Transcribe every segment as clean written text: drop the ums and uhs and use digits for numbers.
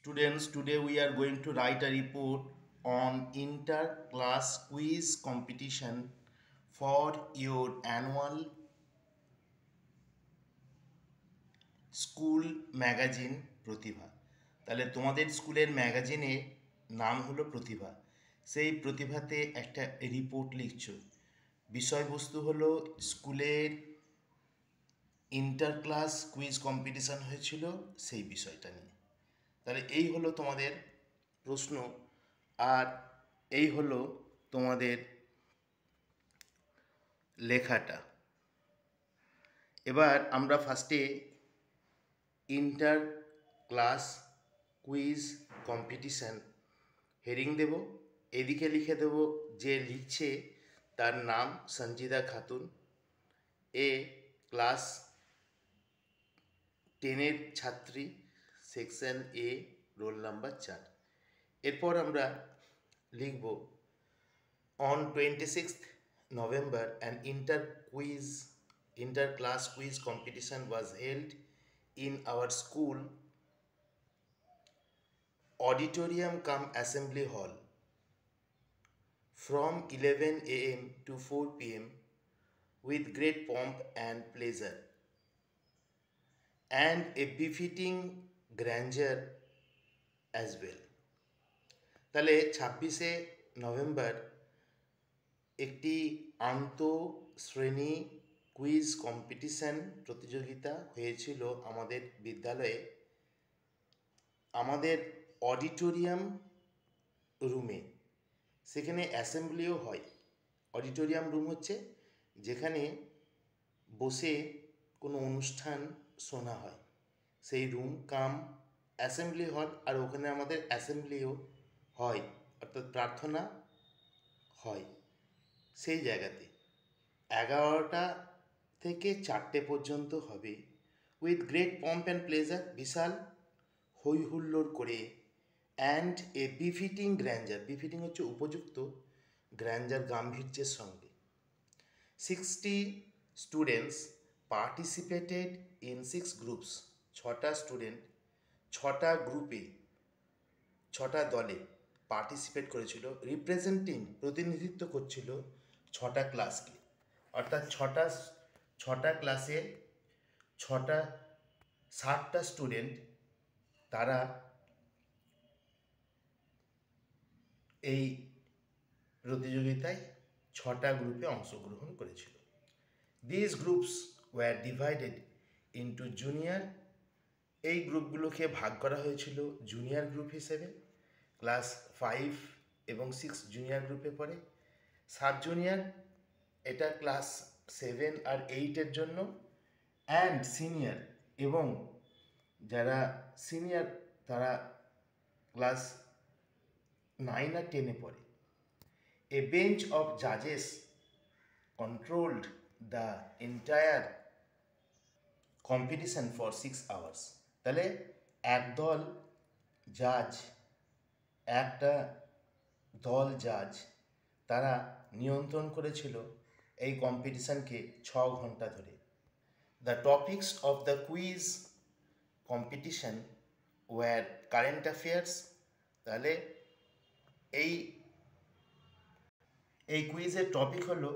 Students, today we are going to write a report on inter-class quiz competition for your annual school magazine Pratibha. তাহলে তোমাদের স্কুলের ম্যাগাজিনের নাম হলো প্রতিভা। সেই প্রতিভাতে একটা রিপোর্ট লিখছো। বিষয়বস্তু হলো স্কুলের ইন্টার ক্লাস কুইজ কম্পিটিশান হয়েছিল সেই বিষয়টা নিয়ে। তাহলে এই হলো তোমাদের প্রশ্ন, আর এই হলো তোমাদের লেখাটা। এবার আমরা ফার্স্টে inter class quiz competition heading দেব। এদিকে লিখে দেব যে লিখছে তার নাম সঞ্জিদা খাতুন, এ ক্লাস 10-এর ছাত্রী, সেকশন এ, রোল নাম্বার 4। এরপর আমরা লিখব on 26th November an inter-class quiz competition was held in our school auditorium cum assembly hall from 11 a.m. to 4 p.m. with great pomp and pleasure and a befitting grandeur as well. তাহলে 26শে November একটি আন্তঃশ্রেণী quiz competition প্রতিযোগিতা হয়েছিল আমাদের বিদ্যালয়ে, আমাদের auditorium রুমে। সেখানে অ্যাসেম্বলিও হয়। অডিটোরিয়াম রুম হচ্ছে যেখানে বসে কোনো অনুষ্ঠান শোনা হয়, সেই রুম কাম অ্যাসেম্বলি হল। আর ওখানে আমাদের অ্যাসেম্বলিও হয়, অর্থাৎ প্রার্থনা হয় সেই জায়গাতে। 11টা থেকে 4টে পর্যন্ত হবে, with great pomp and pleasure, বিশাল হই হুল্লোড় করে, and a befitting grandeur, befitting হচ্ছে উপযুক্ত, গ্র্যান্ডার গাম্ভীর্যের সঙ্গে। 60 স্টুডেন্টস পার্টিসিপেটেড ইন 6 গ্রুপস, 6টা স্টুডেন্ট 6টা গ্রুপে 6টা দলে পার্টিসিপেট করেছিল, রিপ্রেজেন্টিং প্রতিনিধিত্ব করছিল 6টা ক্লাসকে। অর্থাৎ 6টা ক্লাসের 60টা স্টুডেন্ট তারা এই প্রতিযোগিতায় 6টা গ্রুপে অংশগ্রহণ করেছিল। This groups war divided into junior, এই গ্রুপগুলোকে ভাগ করা হয়েছিল জুনিয়র গ্রুপ হিসেবে। ক্লাস 5 এবং 6 জুনিয়র গ্রুপে পড়ে। সাব জুনিয়র এটা ক্লাস 7 আর 8-এর জন্য, অ্যান্ড সিনিয়র, এবং যারা সিনিয়র তারা ক্লাস 9 আর 10-এ পড়ে। এ বেঞ্চ অফ জাজেস controlled the entire competition for 6 hours. তাহলে একটা দল জাজ তারা নিয়ন্ত্রণ করেছিল এই কম্পিটিশানকে 6 ঘন্টা ধরে। The topics of the quiz competition were current affairs. তাহলে এই কুইজের টপিক হলো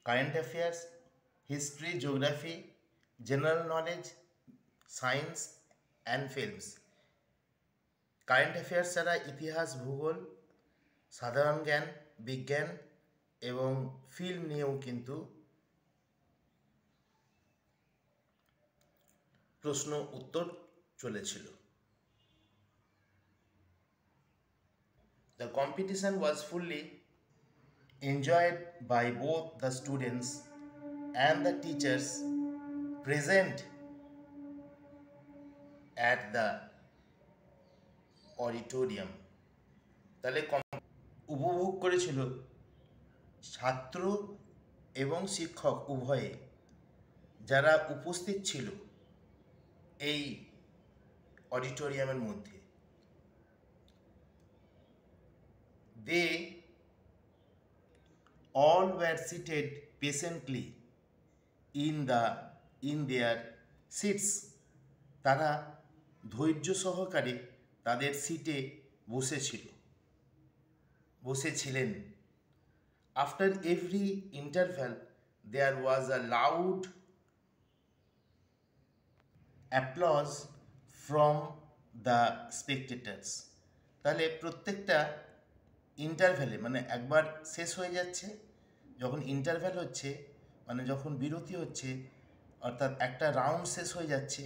current affairs, history, geography, general knowledge, science and films. Current affairs ছাড়া ইতিহাস, ভূগোল, সাধারণ জ্ঞান, বিজ্ঞান এবং ফিল্ম নিয়েও কিন্তু প্রশ্ন উত্তর চলেছিল। The competition was fully enjoyed by both the students and the teachers present at the auditorium. তাহলে উপভোগ করেছিল ছাত্র এবং শিক্ষক উভয়ে, যারা উপস্থিত ছিল এই অডিটোরিয়ামের মধ্যে। They all were seated patiently in their seats. তারা ধৈর্য সহকারে তাদের সিটে বসেছিলেন। After every interval there was a loud applause from the spectators. তাহলে প্রত্যেকটা ইন্টারভ্যালে, মানে একবার শেষ হয়ে যাচ্ছে, যখন ইন্টারভ্যাল হচ্ছে মানে যখন বিরতি হচ্ছে, অর্থাৎ একটা রাউন্ড শেষ হয়ে যাচ্ছে,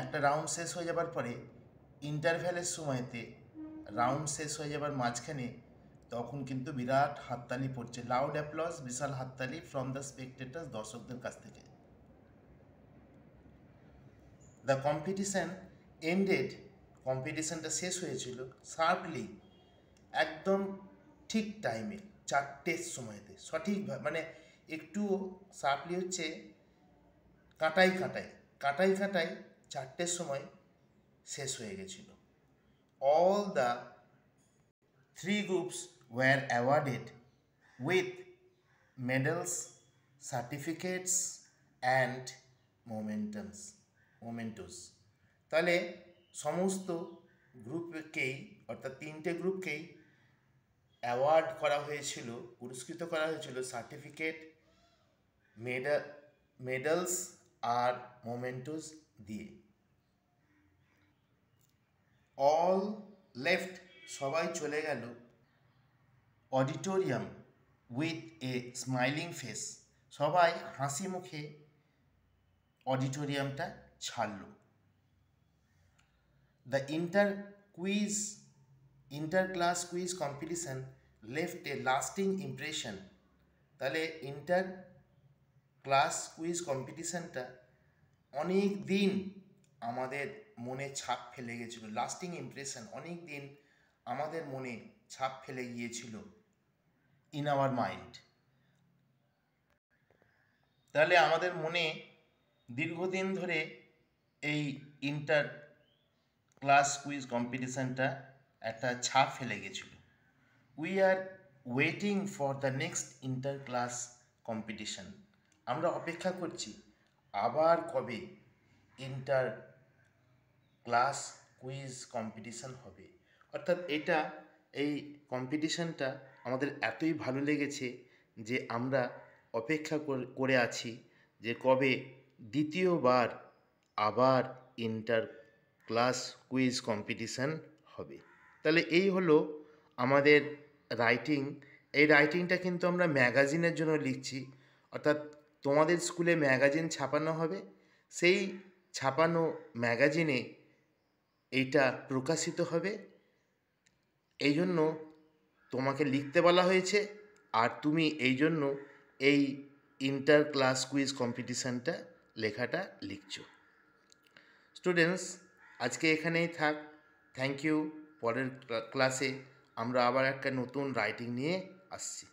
একটা রাউন্ড শেষ হয়ে যাবার পরে ইন্টারভ্যালের সময়তে রাউন্ড শেষ হয়ে যাবার মাঝখানে তখন কিন্তু বিরাট হাততালি পড়ছে, লাউড অ্যাপ্লজ, বিশাল হাততালি ফ্রম দ্য স্পেকটেটার্স, দর্শকদের কাছ থেকে। দ্য কম্পিটিশান এন্ডেড, কম্পিটিশানটা শেষ হয়েছিল শার্পলি, একদম ঠিক টাইমে, 4টের সময়তে, সঠিকভাবে, মানে একটু শার্পলি হচ্ছে কাটাই 4টের সময় শেষ হয়ে গেছিল। All the 3 groups were awarded with medals, certificates and mementos. তাহলে সমস্ত গ্রুপকেই, অর্থাৎ 3টে গ্রুপকেই অ্যাওয়ার্ড করা হয়েছিল, পুরস্কৃত করা হয়েছিল সার্টিফিকেট, মেডালস আর মোমেন্টোস দিয়ে। অল লেফট, সবাই চলে গেল, auditorium with a smiling face, সবাই হাসি মুখে অডিটোরিয়ামটা ছাড়ল। The inter class quiz competition left a lasting impression. তাহলে ইন্টার ক্লাস কুইজ কম্পিটিশানটা অনেক দিন আমাদের মনে ছাপ ফেলে গেছিলো, লাস্টিং ইমপ্রেশন, অনেক দিন আমাদের মনে ছাপ ফেলে গিয়েছিল, ইন আওয়ার মাইন্ড। তাহলে আমাদের মনে দীর্ঘদিন ধরে এই ইন্টার ক্লাস কুইজ কম্পিটিশানটা একটা ছাপ ফেলে গেছিল। We are waiting for the next inter class competition. আমরা অপেক্ষা করছি আবার কবে ইন্টার ক্লাস কুইজ কম্পিটিশান হবে। অর্থাৎ এই কম্পিটিশানটা আমাদের এতই ভালো লেগেছে যে আমরা অপেক্ষা করে আছি যে কবে দ্বিতীয়বার আবার ইন্টার ক্লাস কুইজ কম্পিটিশান হবে। তাহলে এই হলো আমাদের রাইটিং। এই রাইটিংটা কিন্তু আমরা ম্যাগাজিনের জন্য লিখছি, অর্থাৎ তোমাদের স্কুলে ম্যাগাজিন ছাপানো হবে, সেই ছাপানো ম্যাগাজিনে এইটা প্রকাশিত হবে, এই জন্য তোমাকে লিখতে বলা হয়েছে, আর তুমি এই জন্য এই ইন্টার ক্লাস কুইজ কম্পিটিশানটা লেখাটা লিখছো। স্টুডেন্টস, আজকে এখানেই থাক। Thank you. পরের ক্লাসে আমরা আবার একটা নতুন রাইটিং নিয়ে আসছি।